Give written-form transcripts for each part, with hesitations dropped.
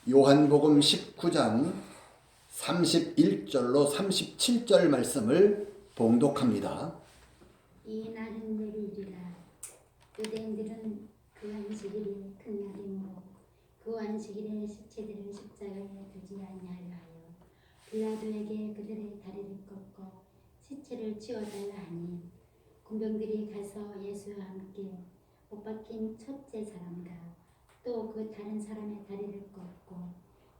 요한복음 19장 31절로 37절 말씀을 봉독합니다. 이 날은 내리리라. 유대인들은 그 안식일이 큰 날이므로 그 안식일에 시체들을 십자가에 두지 아니하려 하여 빌라도에게 그들의 다리를 꺾고 시체를 치워달라 하니 군병들이 가서 예수와 함께 못 박힌 첫째 사람과 또 그 다른 사람의 다리를 꺾고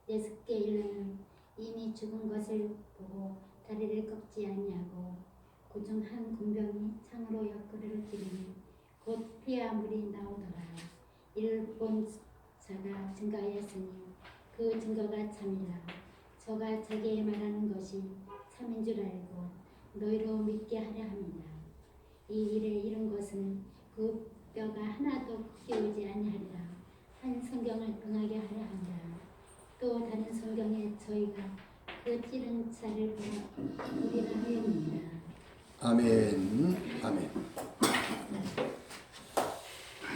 예수께 이르는 이미 죽은 것을 보고 다리를 꺾지 아니하고 그중 한 군병이 창으로 옆구리를 찌르니 곧 피와 물이 나오더라. 이를 본 자가 증거하였으니 그 증거가 참이라. 저가 자기의 말하는 것이 참인 줄 알고 너희로 믿게 하려 합니다. 이 일에 이른 것은 그 뼈가 하나도 깨우지 아니하리라 한 성경을 응하게 하려 한다. 또 다른 성경에 저희가 그 찌른 자를 보아 우리가 하였느니라. 아멘. 아멘.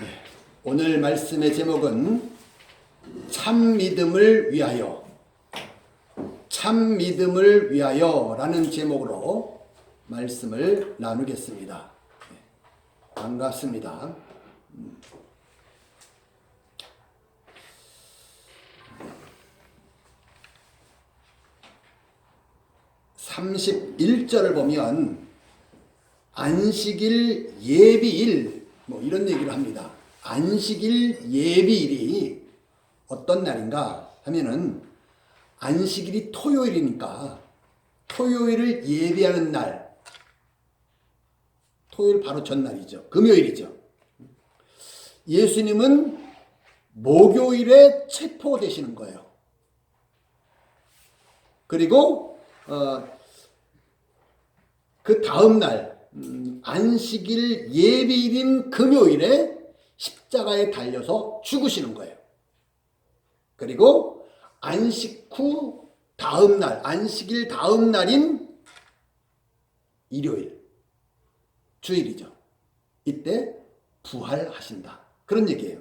네. 오늘 말씀의 제목은 참 믿음을 위하여, 참 믿음을 위하여 라는 제목으로 말씀을 나누겠습니다. 네. 반갑습니다. 31절을 보면 안식일 예비일 이런 얘기를 합니다. 안식일 예비일이 어떤 날인가 하면은 안식일이 토요일이니까 토요일을 예비하는 날, 토요일 바로 전날이죠. 금요일이죠. 예수님은 목요일에 체포되시는 거예요. 그리고 그 다음 날 안식일 예비일인 금요일에 십자가에 달려서 죽으시는 거예요. 그리고 안식 후 다음 날, 안식일 다음 날인 일요일, 주일이죠. 이때 부활하신다. 그런 얘기예요.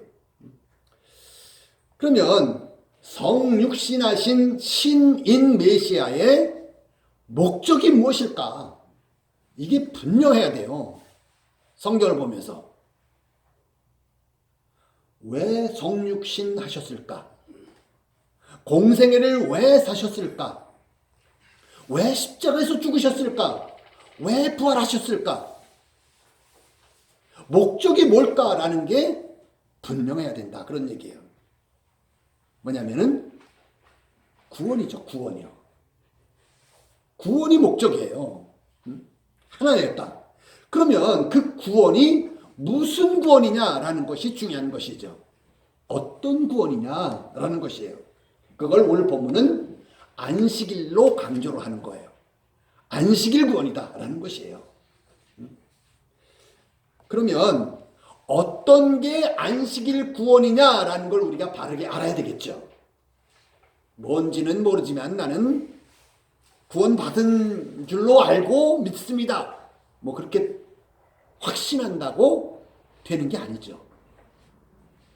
그러면 성육신하신 신인 메시아의 목적이 무엇일까? 이게 분명해야 돼요. 성경을 보면서. 왜 성육신 하셨을까? 공생애를 왜 사셨을까? 왜 십자가에서 죽으셨을까? 왜 부활하셨을까? 목적이 뭘까라는 게 분명해야 된다. 그런 얘기예요. 뭐냐면은 구원이죠. 구원이요. 구원이 목적이에요. 하나였다. 그러면 그 구원이 무슨 구원이냐라는 것이 중요한 것이죠. 어떤 구원이냐라는 것이에요. 그걸 오늘 본문은 안식일로 강조를 하는 거예요. 안식일 구원이다라는 것이에요. 그러면 어떤 게 안식일 구원이냐라는 걸 우리가 바르게 알아야 되겠죠. 뭔지는 모르지만 나는 구원받은 줄로 알고 믿습니다. 그렇게 확신한다고 되는 게 아니죠.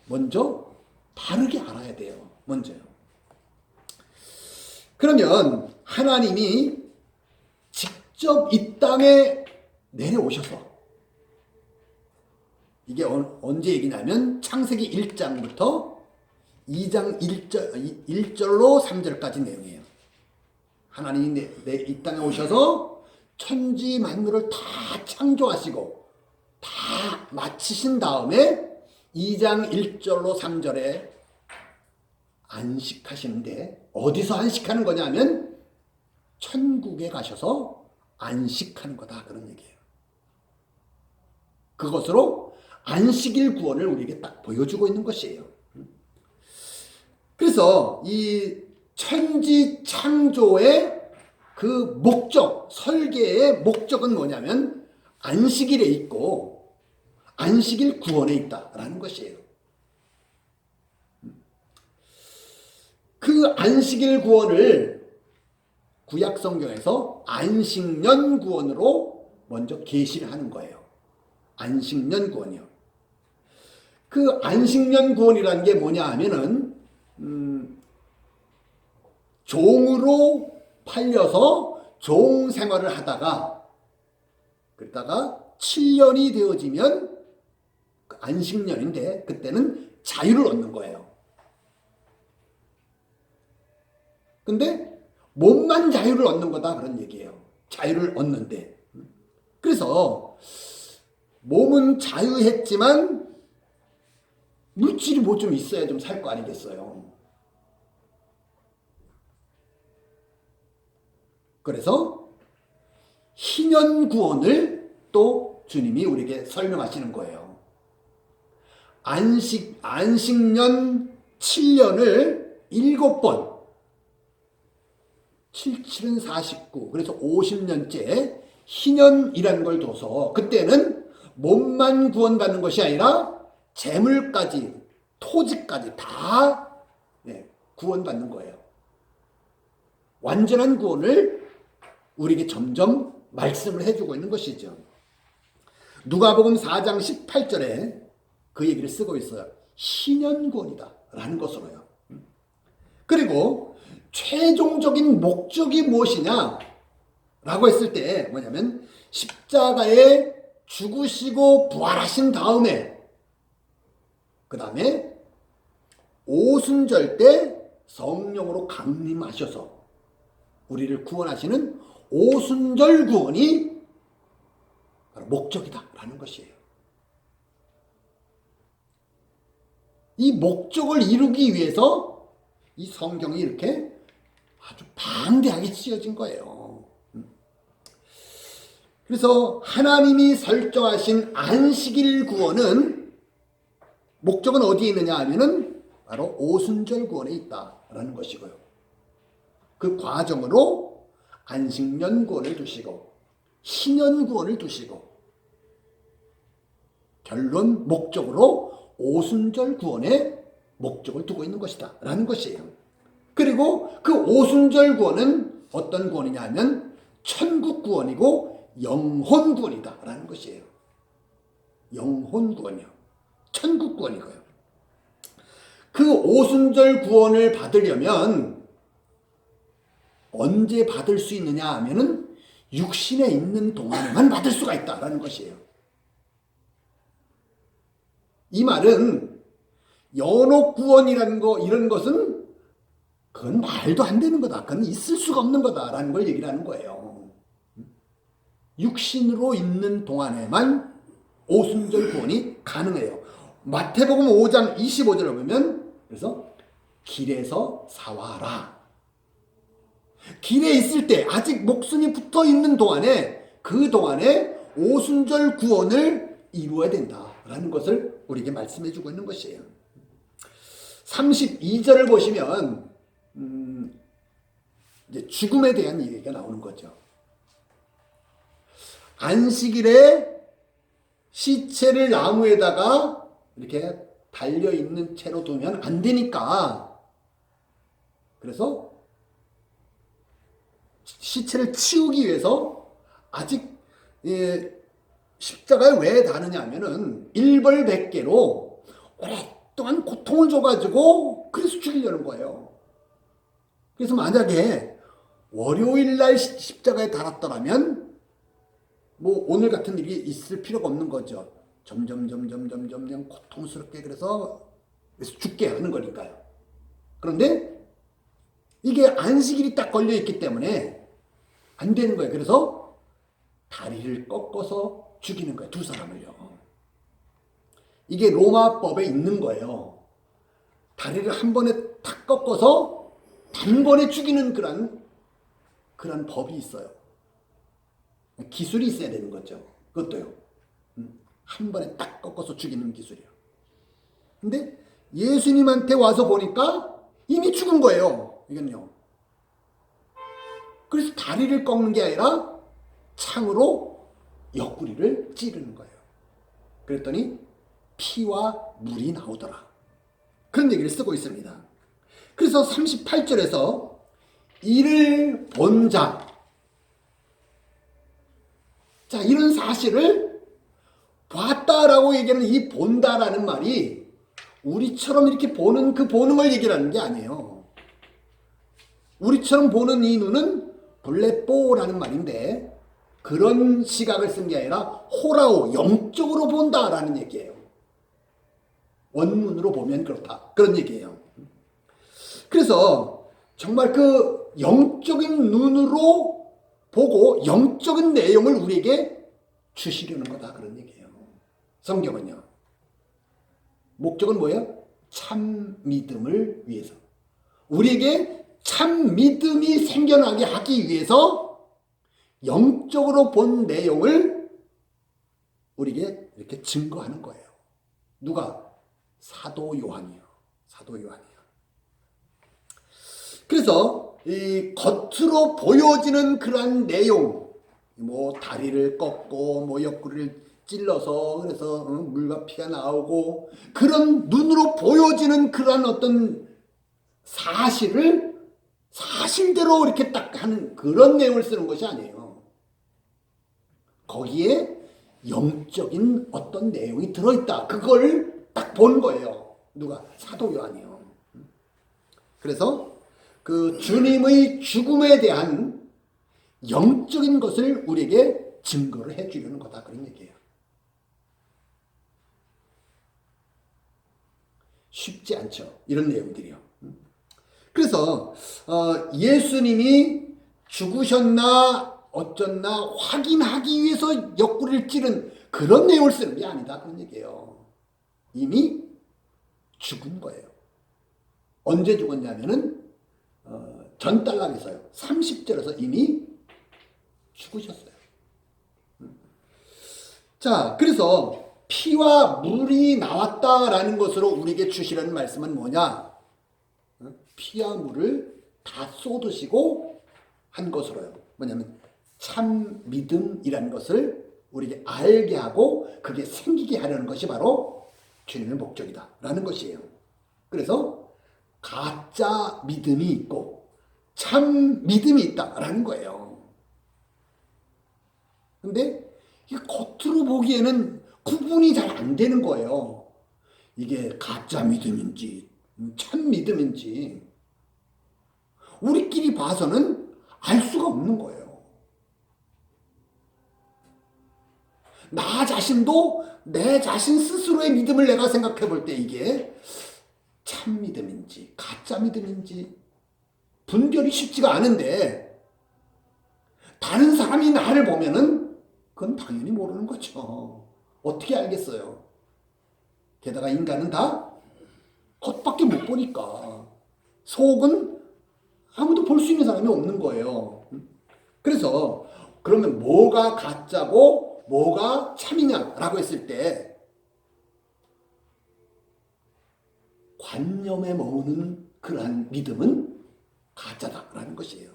먼저 바르게 알아야 돼요. 먼저요. 그러면 하나님이 직접 이 땅에 내려오셔서, 이게 언제 얘기냐면 창세기 1장부터 2장 1절로 3절까지 내용이에요. 하나님이 이 땅에 오셔서 천지 만물을 다 창조하시고 다 마치신 다음에 2장 1절로 3절에 안식하시는데, 어디서 안식하는 거냐면 천국에 가셔서 안식하는 거다, 그런 얘기예요. 그것으로 안식일 구원을 우리에게 딱 보여주고 있는 것이에요. 그래서 이 천지 창조의 그 목적, 설계의 목적은 뭐냐면 안식일에 있고 안식일 구원에 있다라는 것이에요. 그 안식일 구원을 구약 성경에서 안식년 구원으로 먼저 계시를 하는 거예요. 안식년 구원이요. 그 안식년 구원이라는 게 뭐냐 하면은 종으로 팔려서 종 생활을 하다가 그러다가 7년이 되어지면 안식년인데 그때는 자유를 얻는 거예요. 근데 몸만 자유를 얻는 거다 그런 얘기예요. 자유를 얻는데. 그래서 몸은 자유했지만 물질이 뭐 좀 있어야 좀 살 거 아니겠어요. 그래서 희년구원을 또 주님이 우리에게 설명하시는 거예요. 안식년 7년을 7번 77은 49 그래서 50년째 희년이라는 걸 둬서 그때는 몸만 구원받는 것이 아니라 재물까지 토지까지 다 구원받는 거예요. 완전한 구원을 우리에게 점점 말씀을 해주고 있는 것이죠. 누가복음 4장 18절에 그 얘기를 쓰고 있어요. 희년구원이다 라는 것으로요. 그리고 최종적인 목적이 무엇이냐 라고 했을 때 뭐냐면 십자가에 죽으시고 부활하신 다음에 그 다음에 오순절 때 성령으로 강림하셔서 우리를 구원하시는 오순절 구원이 바로 목적이다 라는 것이에요. 이 목적을 이루기 위해서 이 성경이 이렇게 아주 방대하게 쓰여진 거예요. 그래서 하나님이 설정하신 안식일 구원은 목적은 어디에 있느냐 하면은 바로 오순절 구원에 있다라는 것이고요. 그 과정으로 안식년 구원을 두시고 희년 구원을 두시고 결론 목적으로 오순절 구원에 목적을 두고 있는 것이다 라는 것이에요. 그리고 그 오순절 구원은 어떤 구원이냐 하면 천국 구원이고 영혼 구원이다 라는 것이에요. 영혼 구원이요. 천국 구원이고요. 그 오순절 구원을 받으려면 언제 받을 수 있느냐 하면은 육신에 있는 동안에만 받을 수가 있다라는 것이에요. 이 말은 연옥 구원이라는 거 이런 것은 그건 말도 안 되는 거다. 그건 있을 수가 없는 거다라는 걸 얘기를 하는 거예요. 육신으로 있는 동안에만 오순절 구원이 가능해요. 마태복음 5장 25절을 보면 그래서 길에서 사와라. 길에 있을 때 아직 목숨이 붙어 있는 동안에 그 동안에 오순절 구원을 이루어야 된다라는 것을 우리에게 말씀해 주고 있는 것이에요. 32절을 보시면 이제 죽음에 대한 얘기가 나오는 거죠. 안식일에 시체를 나무에다가 이렇게 달려있는 채로 두면 안 되니까 그래서 시체를 치우기 위해서 아직 십자가에 왜 다느냐 하면은 일벌백계로 오랫동안 고통을 줘가지고 그래서 죽이려는 거예요. 그래서 만약에 월요일날 십자가에 달았더라면 뭐 오늘 같은 일이 있을 필요가 없는 거죠. 점점 고통스럽게 그래서 죽게 하는 거니까요. 그런데 이게 안식일이 딱 걸려 있기 때문에 안 되는 거예요. 그래서 다리를 꺾어서 죽이는 거예요. 두 사람을요. 이게 로마법에 있는 거예요. 다리를 한 번에 탁 꺾어서 단번에 죽이는 그런 법이 있어요. 기술이 있어야 되는 거죠. 그것도요. 한 번에 딱 꺾어서 죽이는 기술이요. 근데 예수님한테 와서 보니까 이미 죽은 거예요. 이건요. 그래서 다리를 꺾는 게 아니라 창으로 옆구리를 찌르는 거예요. 그랬더니 피와 물이 나오더라. 그런 얘기를 쓰고 있습니다. 그래서 38절에서 이를 본 자. 자, 이런 사실을 봤다라고 얘기하는 이 본다라는 말이 우리처럼 이렇게 보는 그 보는 걸 얘기하는 게 아니에요. 우리처럼 보는 이 눈은 블레뽀라는 말인데 그런 시각을 쓴 게 아니라 호라오, 영적으로 본다라는 얘기예요. 원문으로 보면 그렇다. 그런 얘기예요. 그래서 정말 그 영적인 눈으로 보고 영적인 내용을 우리에게 주시려는 거다. 그런 얘기예요. 성경은요. 목적은 뭐예요? 참 믿음을 위해서. 우리에게 참 믿음이 생겨나게 하기 위해서 영적으로 본 내용을 우리에게 이렇게 증거하는 거예요. 누가? 사도 요한이요. 사도 요한이요. 그래서 이 겉으로 보여지는 그러한 내용, 뭐 다리를 꺾고 뭐 옆구리를 찔러서 그래서 물과 피가 나오고 그런 눈으로 보여지는 그러한 어떤 사실을 사실대로 이렇게 딱 하는 그런 내용을 쓰는 것이 아니에요. 거기에 영적인 어떤 내용이 들어있다. 그걸 딱 본 거예요. 누가? 사도 요한이요. 그래서 그 주님의 죽음에 대한 영적인 것을 우리에게 증거를 해주려는 거다. 그런 얘기예요. 쉽지 않죠. 이런 내용들이요. 그래서 예수님이 죽으셨나 어쩌나 확인하기 위해서 옆구리를 찌른 그런 내용을 쓰는 게 아니다. 그런 얘기예요. 이미 죽은 거예요. 언제 죽었냐면은 전달락에서요. 30절에서 이미 죽으셨어요. 자, 그래서 피와 물이 나왔다라는 것으로 우리에게 주시라는 말씀은 뭐냐? 피와 물을 다 쏟으시고 한 것으로요. 뭐냐면 참 믿음이라는 것을 우리에게 알게 하고 그게 생기게 하려는 것이 바로 주님의 목적이다 라는 것이에요. 그래서 가짜 믿음이 있고 참 믿음이 있다라는 거예요. 근데 이게 겉으로 보기에는 구분이 잘 안 되는 거예요. 이게 가짜 믿음인지 참 믿음인지 우리끼리 봐서는 알 수가 없는 거예요. 나 자신도 내 자신 스스로의 믿음을 내가 생각해 볼 때 이게 참 믿음인지 가짜 믿음인지 분별이 쉽지가 않은데 다른 사람이 나를 보면은 그건 당연히 모르는 거죠. 어떻게 알겠어요? 게다가 인간은 다 겉밖에 못 보니까 속은 아무도 볼 수 있는 사람이 없는 거예요. 그래서 그러면 뭐가 가짜고 뭐가 참이냐라고 했을 때 관념에 머무는 그러한 믿음은 가짜다라는 것이에요.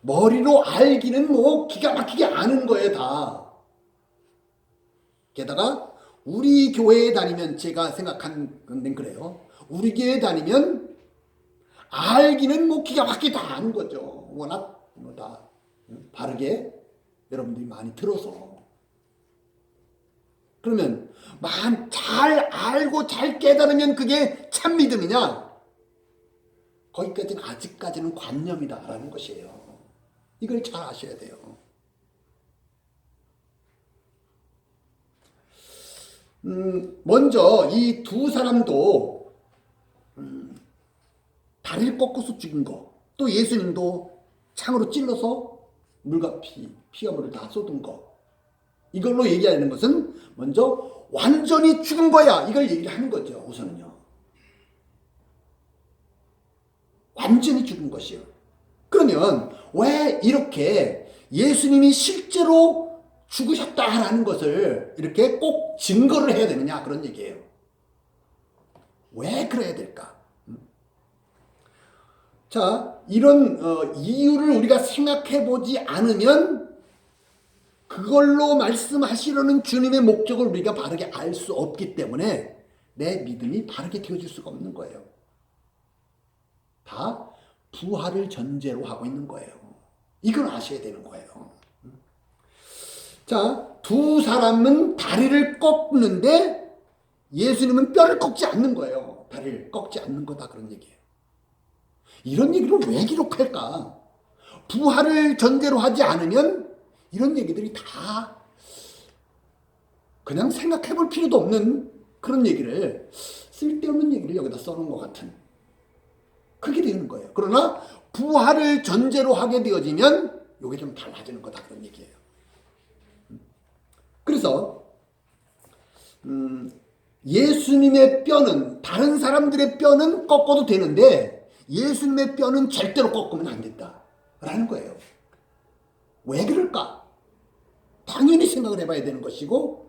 머리로 알기는 뭐 기가 막히게 아는 거예요, 다. 게다가 우리 교회에 다니면 제가 생각한 건 그래요. 우리 교회에 다니면 알기는 뭐 기가 막히게 다 아는 거죠. 워낙 뭐 다 바르게 여러분들이 많이 들어서. 그러면 잘 알고 잘 깨달으면 그게 참 믿음이냐? 거기까지는 아직까지는 관념이다라는 것이에요. 이걸 잘 아셔야 돼요. 먼저 이 두 사람도 다리를 꺾어서 죽인 거, 또 예수님도 창으로 찔러서 물과 피와 물을 다 쏟은 거, 이걸로 얘기하는 것은 먼저 완전히 죽은 거야 이걸 얘기를 하는 거죠. 우선은요. 완전히 죽은 것이요. 그러면 왜 이렇게 예수님이 실제로 죽으셨다라는 것을 이렇게 꼭 증거를 해야 되느냐 그런 얘기예요. 왜 그래야 될까? 자, 이런 이유를 우리가 생각해 보지 않으면 그걸로 말씀하시려는 주님의 목적을 우리가 바르게 알 수 없기 때문에 내 믿음이 바르게 되어질 수가 없는 거예요. 다 부활을 전제로 하고 있는 거예요. 이걸 아셔야 되는 거예요. 자, 두 사람은 다리를 꺾는데 예수님은 뼈를 꺾지 않는 거예요. 다리를 꺾지 않는 거다 그런 얘기예요. 이런 얘기를 왜 기록할까? 부활을 전제로 하지 않으면 이런 얘기들이 다 그냥 생각해 볼 필요도 없는 그런 얘기를, 쓸데없는 얘기를 여기다 써놓은 것 같은 그게 되는 거예요. 그러나 부활을 전제로 하게 되어지면 이게 좀 달라지는 거다, 그런 얘기예요. 그래서 예수님의 뼈는, 다른 사람들의 뼈는 꺾어도 되는데 예수님의 뼈는 절대로 꺾으면 안 된다라는 거예요. 왜 그럴까? 당연히 생각을 해봐야 되는 것이고,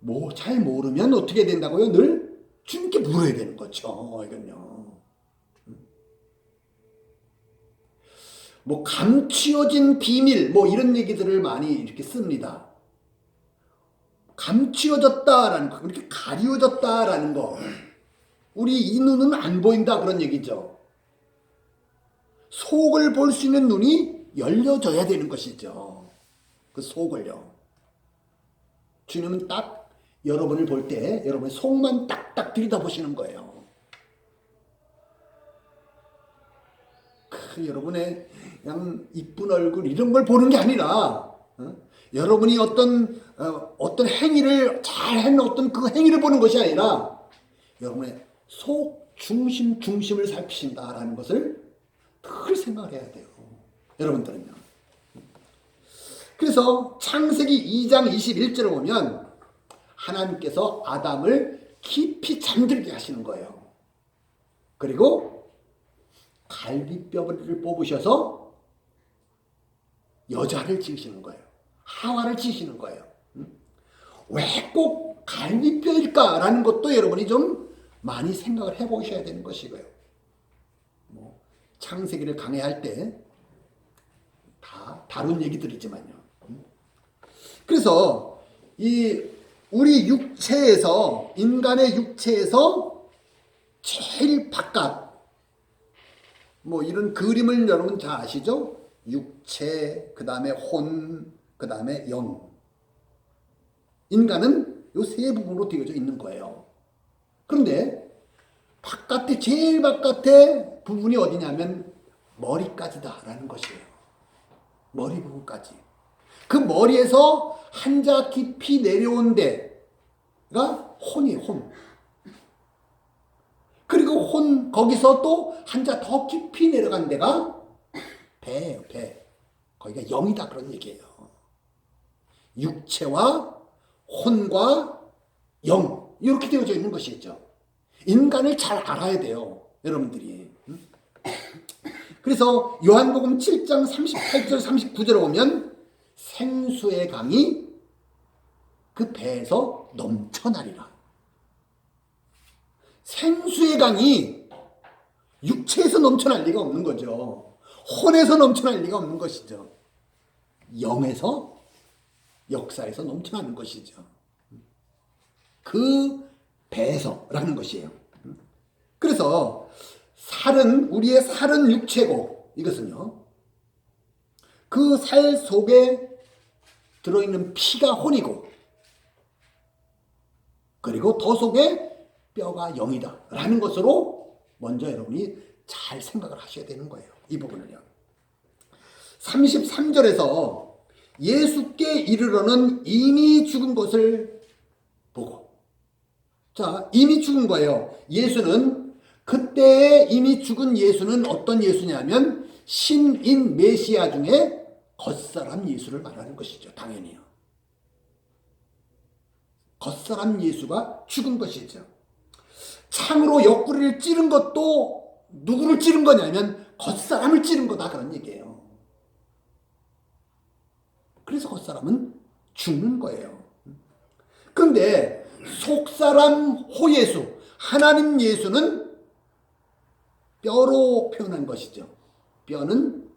뭐 잘 모르면 어떻게 된다고요? 늘 주님께 물어야 되는 거죠. 이건요. 뭐 감추어진 비밀, 뭐 이런 얘기들을 많이 이렇게 씁니다. 감추어졌다라는 거, 이렇게 가리워졌다라는 거, 우리 이 눈은 안 보인다, 그런 얘기죠. 속을 볼 수 있는 눈이 열려져야 되는 것이죠. 그 속을요. 주님은 딱 여러분을 볼 때 여러분의 속만 딱딱 들여다보시는 거예요. 여러분의 그냥 이쁜 얼굴 이런 걸 보는 게 아니라, 여러분이 어떤 행위를 잘한 어떤 그 행위를 보는 것이 아니라 여러분의 속 중심을 살피신다라는 것을 늘 생각을 해야 돼요. 여러분들은요. 그래서 창세기 2장 21절을 보면 하나님께서 아담을 깊이 잠들게 하시는 거예요. 그리고 갈비뼈를 뽑으셔서 여자를 지으시는 거예요. 하와를 지으시는 거예요. 왜 꼭 갈비뼈일까라는 것도 여러분이 좀 많이 생각을 해보셔야 되는 것이고요. 뭐 창세기를 강의할 때 다 다룬 얘기들이지만요. 그래서 우리 육체에서, 인간의 육체에서 제일 바깥, 뭐 이런 그림을 여러분 잘 아시죠? 육체, 그 다음에 혼, 그 다음에 영. 인간은 이 세 부분으로 되어져 있는 거예요. 그런데 바깥에, 제일 바깥에 부분이 어디냐면 머리까지다라는 것이에요. 머리 부분까지. 그 머리에서 한자 깊이 내려온 데가 혼이에요, 혼. 그리고 거기서 또 한자 더 깊이 내려간 데가 배예요, 배. 거기가 영이다, 그런 얘기예요. 육체와 혼과 영, 이렇게 되어져 있는 것이죠. 인간을 잘 알아야 돼요, 여러분들이. 그래서 요한복음 7장 38절 39절에 보면 생수의 강이 그 배에서 넘쳐나리라. 생수의 강이 육체에서 넘쳐날 리가 없는 거죠. 혼에서 넘쳐날 리가 없는 것이죠. 영에서, 역사에서 넘쳐나는 것이죠. 그 배에서라는 것이에요. 그래서 우리의 살은 육체고, 이것은요, 그 살 속에 들어있는 피가 혼이고, 그리고 더 속에 뼈가 영이다 라는 것으로 먼저 여러분이 잘 생각을 하셔야 되는 거예요. 이 부분을요. 33절에서 예수께 이르러는 이미 죽은 것을 보고, 자, 이미 죽은 거예요. 예수는, 그때에 이미 죽은 예수는 어떤 예수냐면 신인 메시아 중에 겉사람 예수를 말하는 것이죠. 당연히요. 겉사람 예수가 죽은 것이죠. 창으로 옆구리를 찌른 것도 누구를 찌른 거냐면 겉사람을 찌른 거다, 그런 얘기예요. 그래서 겉사람은 죽는 거예요. 그런데 속사람 호예수, 하나님 예수는 뼈로 표현한 것이죠. 뼈는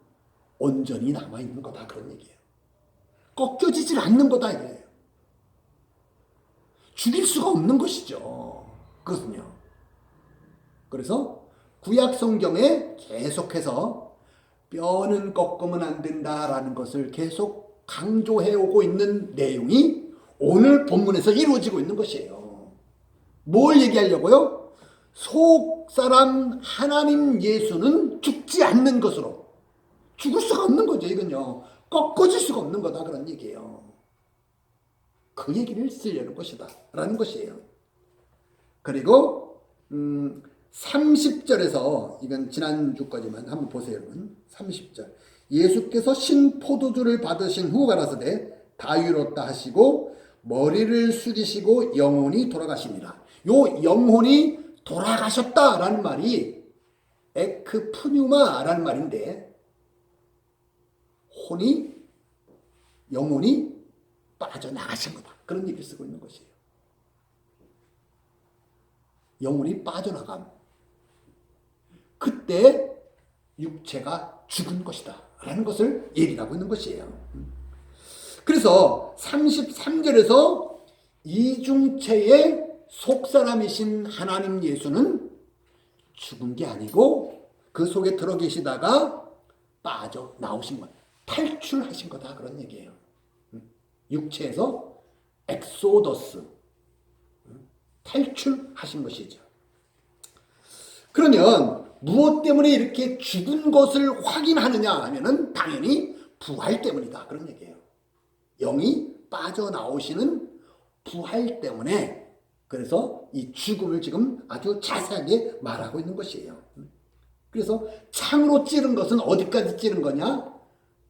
온전히 남아있는 거다, 그런 얘기예요. 꺾여지질 않는 거다, 이거예요. 죽일 수가 없는 것이죠. 그것은요. 그래서 구약 성경에 계속해서 뼈는 꺾으면 안 된다라는 것을 계속 강조해 오고 있는 내용이 오늘 본문에서 이루어지고 있는 것이에요. 뭘 얘기하려고요? 속 사람 하나님 예수는 죽지 않는 것으로, 죽을 수가 없는 거죠. 이건요, 꺾어질 수가 없는 거다, 그런 얘기예요. 그 얘기를 쓰려는 것이다 라는 것이에요. 그리고 30절에서, 이건 지난주 거지만 한번 보세요, 여러분. 30절. 예수께서 신포도주를 받으신 후 가라사대 다 이루었다 하시고 머리를 숙이시고 영혼이 돌아가십니다. 요 영혼이 돌아가셨다라는 말이 에크푸뉴마라는 말인데, 영혼이 빠져나가신 거다, 그런 얘기를 쓰고 있는 것이에요. 영혼이 빠져나감. 그때 육체가 죽은 것이다 라는 것을 얘기를 하고 있는 것이에요. 그래서 33절에서 이중체의 속사람이신 하나님 예수는 죽은 게 아니고 그 속에 들어 계시다가 빠져나오신 것, 탈출하신 거다, 그런 얘기예요. 육체에서 엑소더스, 탈출하신 것이죠. 그러면 무엇 때문에 이렇게 죽은 것을 확인하느냐 하면은 당연히 부활 때문이다, 그런 얘기예요. 영이 빠져나오시는 부활 때문에, 그래서 이 죽음을 지금 아주 자세하게 말하고 있는 것이에요. 그래서 창으로 찌른 것은 어디까지 찌른 거냐?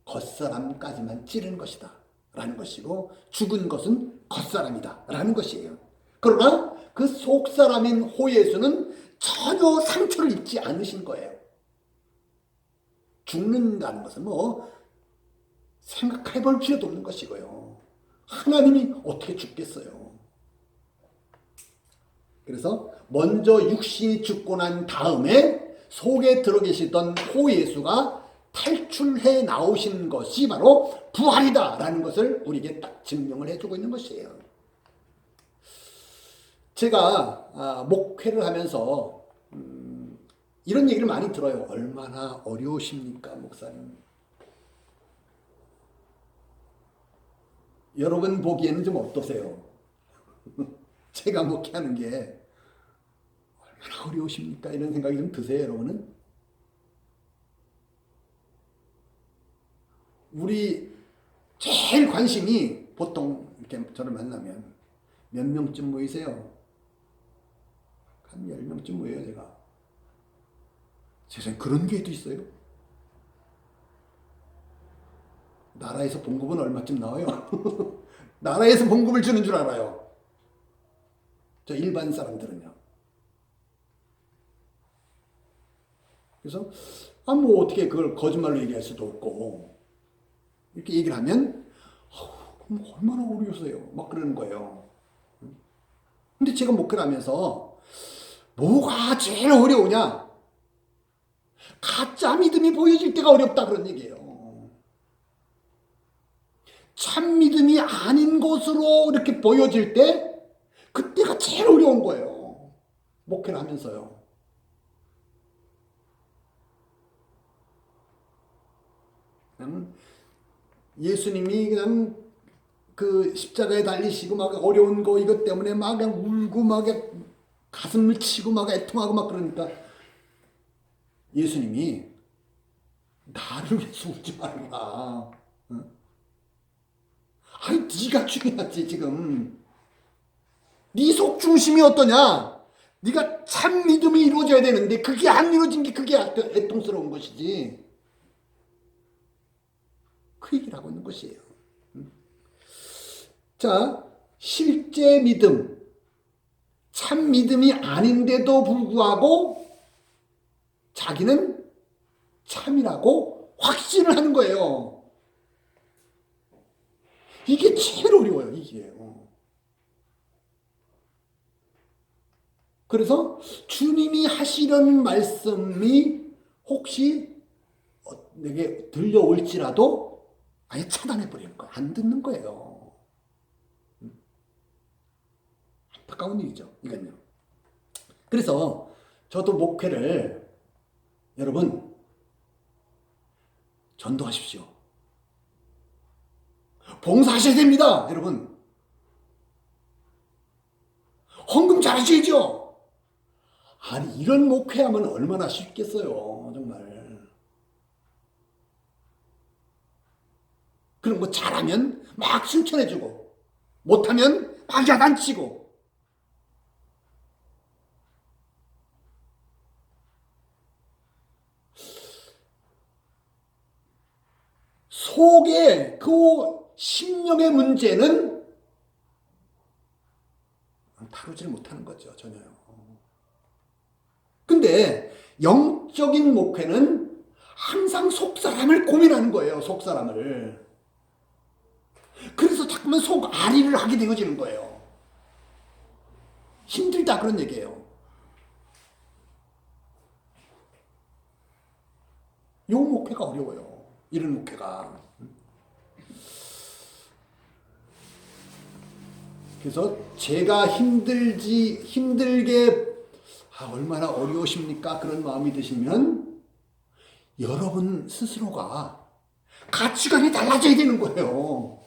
겉사람까지만 찌른 것이다 라는 것이고, 죽은 것은 겉사람이다 라는 것이에요. 그러나 그 속사람인 호예수는 전혀 상처를 입지 않으신 거예요. 죽는다는 것은 뭐 생각해 볼 필요도 없는 것이고요. 하나님이 어떻게 죽겠어요. 그래서 먼저 육신이 죽고 난 다음에 속에 들어 계시던 호예수가 탈출해 나오신 것이 바로 부활이다 라는 것을 우리에게 딱 증명을 해주고 있는 것이에요. 제가 목회를 하면서 이런 얘기를 많이 들어요. 얼마나 어려우십니까, 목사님? 여러분 보기에는 좀 어떠세요? 제가 목회하는 게 얼마나 어려우십니까? 이런 생각이 좀 드세요, 여러분은? 우리 제일 관심이, 보통 이렇게 저를 만나면 몇 명쯤 모이세요? 한 10명쯤 모여요, 제가. 세상에 그런 교회도 있어요? 나라에서 봉급은 얼마쯤 나와요? 나라에서 봉급을 주는 줄 알아요. 저 일반 사람들은요. 그래서 뭐 어떻게 그걸 거짓말로 얘기할 수도 없고, 이렇게 얘기를 하면 얼마나 어려우세요 막 그러는 거예요. 근데 제가 목회를 하면서 뭐가 제일 어려우냐? 가짜 믿음이 보여질 때가 어렵다, 그런 얘기예요. 참 믿음이 아닌 것으로 이렇게 보여질 때, 그때가 제일 어려운 거예요. 목회를 하면서요. 그냥 예수님이 그냥 그 십자가에 달리시고 막 어려운 거 이것 때문에 막 그냥 울고 막 가슴을 치고 막 애통하고 막 그러니까 예수님이 나를 위해서 울지 말라. 아니 네가 중요하지 지금. 네 속 중심이 어떠냐? 네가 참 믿음이 이루어져야 되는데 그게 안 이루어진 게 그게 애통스러운 것이지. 그 얘기를 하고 있는 것이에요. 자, 실제 믿음, 참 믿음이 아닌데도 불구하고 자기는 참이라고 확신을 하는 거예요. 이게 제일 어려워요, 이게. 그래서 주님이 하시려는 말씀이 혹시 내게 들려올지라도 아예 차단해버리는 거예요. 안 듣는 거예요. 안타까운 일이죠, 이건요. 그래서 저도 목회를, 여러분, 전도하십시오. 봉사하셔야 됩니다, 여러분. 헌금 잘하셔야죠. 아니, 이런 목회하면 얼마나 쉽겠어요, 정말. 그런 거 잘하면 막 칭찬해주고, 못하면 막 야단치고. 속에 그 심령의 문제는 다루질 못하는 거죠, 전혀요. 근데 영적인 목회는 항상 속사람을 고민하는 거예요, 속사람을. 그래서 자꾸만 속앓이를 하게 되어지는 거예요. 힘들다 그런 얘기예요. 요 목회가 어려워요. 이런 목회가. 그래서 제가 힘들게 얼마나 어려우십니까? 그런 마음이 드시면 여러분 스스로가 가치관이 달라져야 되는 거예요.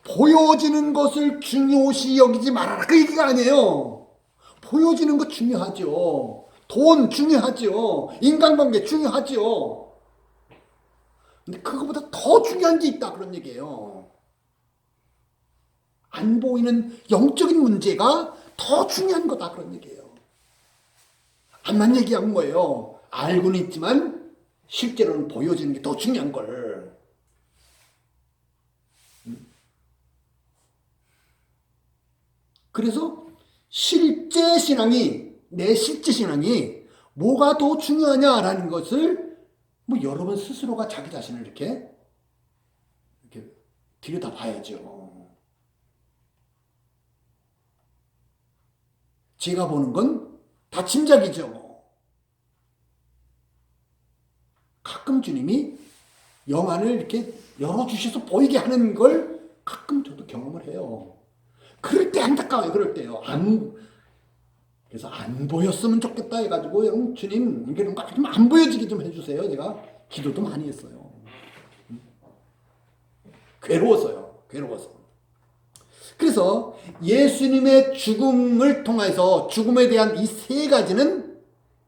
보여지는 것을 중요시 여기지 말아라, 그 얘기가 아니에요. 보여지는 것 중요하죠. 돈 중요하죠. 인간관계 중요하죠. 근데 그거보다 더 중요한 게 있다, 그런 얘기예요. 안 보이는 영적인 문제가 더 중요한 거다, 그런 얘기예요. 암만 얘기한 거예요. 알고는 있지만 실제로는 보여지는 게 더 중요한 걸. 그래서 내 실제 신앙이 뭐가 더 중요하냐라는 것을 여러분 스스로가 자기 자신을 이렇게 들여다봐야죠. 제가 보는 건 다 짐작이죠. 가끔 주님이 영안을 이렇게 열어주셔서 보이게 하는 걸 가끔 저도 경험을 해요. 그럴 때 안타까워요. 그럴 때요. 그래서 안 보였으면 좋겠다 해가지고 주님 이런 거 좀 안 보여지게 좀 해주세요. 제가 기도도 많이 했어요. 괴로워서요. 그래서 예수님의 죽음을 통해서 죽음에 대한 이 세 가지는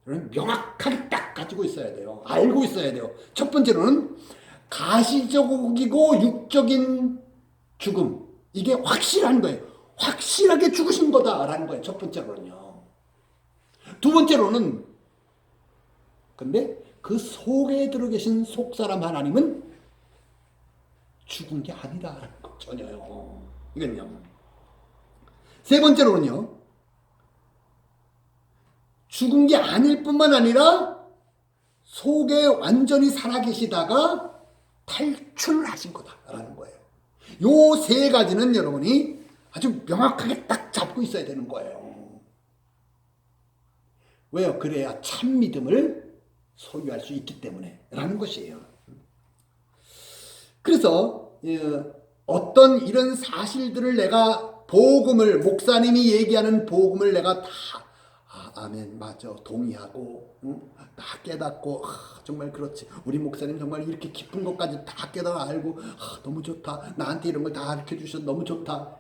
명확하게 딱 가지고 있어야 돼요. 알고 있어야 돼요. 첫 번째로는 가시적이고 육적인 죽음, 이게 확실한 거예요. 확실하게 죽으신 거다라는 거예요. 첫 번째로는요. 두 번째로는 근데 그 속에 들어 계신 속사람 하나님은 죽은 게 아니다라는 거 전혀요. 이건요. 세 번째로는요. 죽은 게 아닐 뿐만 아니라 속에 완전히 살아계시다가 탈출을 하신 거다라는 거예요. 요 세 가지는 여러분이 아주 명확하게 딱 잡고 있어야 되는 거예요. 왜요? 그래야 참 믿음을 소유할 수 있기 때문에 라는 것이에요. 그래서 어떤 이런 사실들을 내가 목사님이 얘기하는 복음을 내가 다 아멘, 맞아, 동의하고 다 깨닫고 정말 그렇지, 우리 목사님 정말 이렇게 깊은 것까지 다 깨달아 알고 너무 좋다, 나한테 이런 걸 다 가르쳐 주셔서 너무 좋다.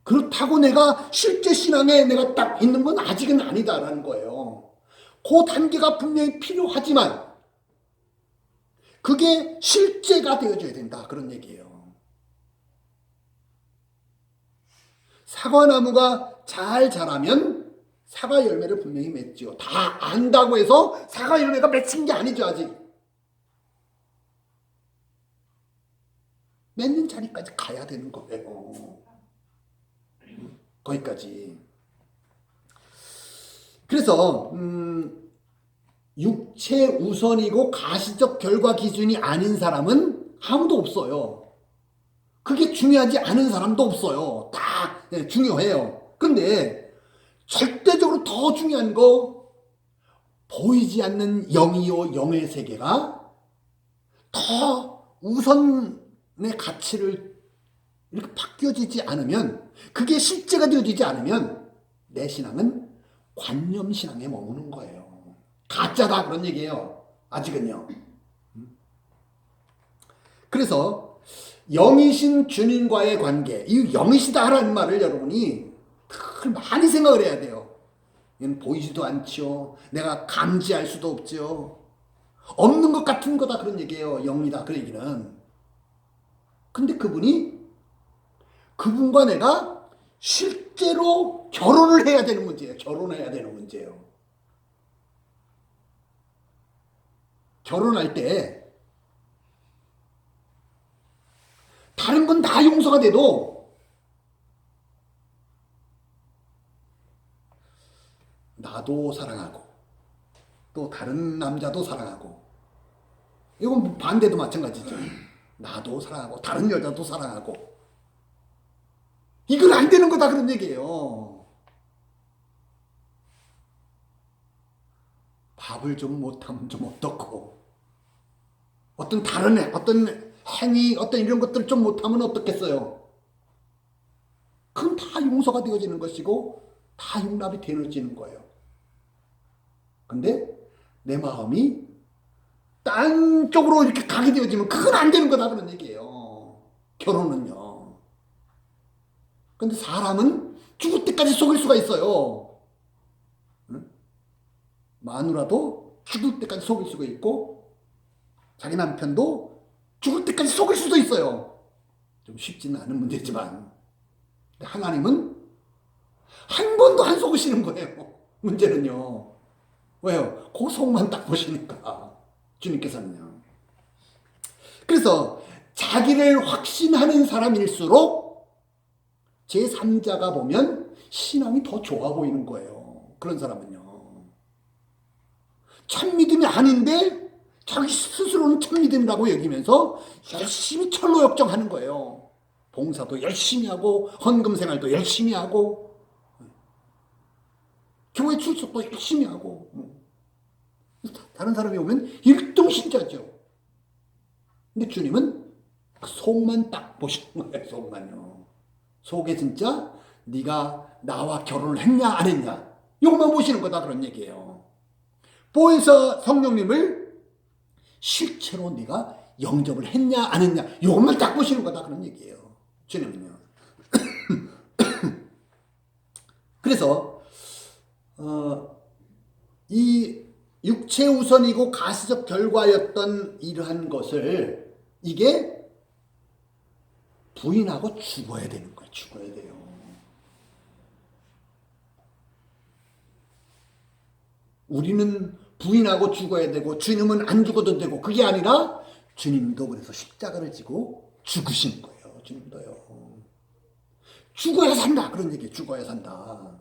그렇다고 내가 실제 신앙에 내가 딱 있는 건 아직은 아니다라는 거예요. 그 단계가 분명히 필요하지만 그게 실제가 되어줘야 된다, 그런 얘기예요. 사과나무가 잘 자라면 사과 열매를 분명히 맺죠. 다 안다고 해서 사과 열매가 맺힌 게 아니죠, 아직. 맺는 자리까지 가야 되는 거예요. 거기까지. 그래서 육체 우선이고 가시적 결과 기준이 아닌 사람은 아무도 없어요. 그게 중요하지 않은 사람도 없어요. 다 중요해요. 근데 절대적으로 더 중요한 거, 보이지 않는 영이요 영의 세계가 더 우선의 가치를 이렇게 바뀌어지지 않으면, 그게 실제가 되어지지 않으면 내 신앙은 관념신앙에 머무는 거예요. 가짜다, 그런 얘기예요. 아직은요. 그래서 영이신 주님과의 관계, 이 영이시다라는 말을 여러분이 그걸 많이 생각을 해야 돼요. 이건 보이지도 않죠. 내가 감지할 수도 없죠. 없는 것 같은 거다 그런 얘기예요. 영이다 그 얘기는. 근데 그분과 내가 실제로 결혼을 해야 되는 문제예요. 결혼해야 되는 문제예요. 결혼할 때 다른 건 다 용서가 돼도 나도 사랑하고 또 다른 남자도 사랑하고, 이건 반대도 마찬가지죠. 나도 사랑하고 다른 여자도 사랑하고, 이건 안 되는 거다 그런 얘기예요. 밥을 좀 못하면 좀 어떻고, 어떤 다른 어떤 행위, 어떤 이런 것들 좀 못하면 어떻겠어요? 그건 다 용서가 되어지는 것이고 다 용납이 되어지는 거예요. 근데 내 마음이 딴 쪽으로 이렇게 가게 되어지면 그건 안 되는 거다 그런 얘기예요. 결혼은요. 근데 사람은 죽을 때까지 속일 수가 있어요. 응? 마누라도 죽을 때까지 속일 수가 있고 자기 남편도 죽을 때까지 속일 수도 있어요. 좀 쉽지는 않은 문제지만, 근데 하나님은 한 번도 안 속으시는 거예요. 문제는요. 왜요? 그 속만 딱 보시니까 주님께서는요. 그래서 자기를 확신하는 사람일수록 제3자가 보면 신앙이 더 좋아 보이는 거예요. 그런 사람은요. 참 믿음이 아닌데 자기 스스로는 참 믿음이라고 여기면서 열심히 철로 역정하는 거예요. 봉사도 열심히 하고 헌금 생활도 열심히 하고 교회 출석도 열심히 하고, 다른 사람이 오면 일등신자죠. 근데 주님은 그 속만 딱 보시는 거예요. 속만요. 속에 진짜 네가 나와 결혼을 했냐 안 했냐 이것만 보시는 거다 그런 얘기예요. 보혜사 성령님을 실제로 네가 영접을 했냐 안 했냐 이것만 딱 보시는 거다 그런 얘기예요. 주님은요. 그래서 이 육체 우선이고 가시적 결과였던 이러한 것을 이게 부인하고 죽어야 되는 거예요. 죽어야 돼요. 우리는 부인하고 죽어야 되고 주님은 안 죽어도 되고, 그게 아니라 주님도 그래서 십자가를 지고 죽으신 거예요. 주님도요. 죽어야 산다 그런 얘기예요. 죽어야 산다.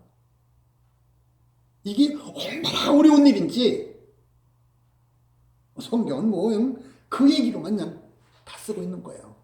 이게 얼마나 어려운 일인지 성경은 뭐 그 얘기로만 그냥 다 쓰고 있는 거예요.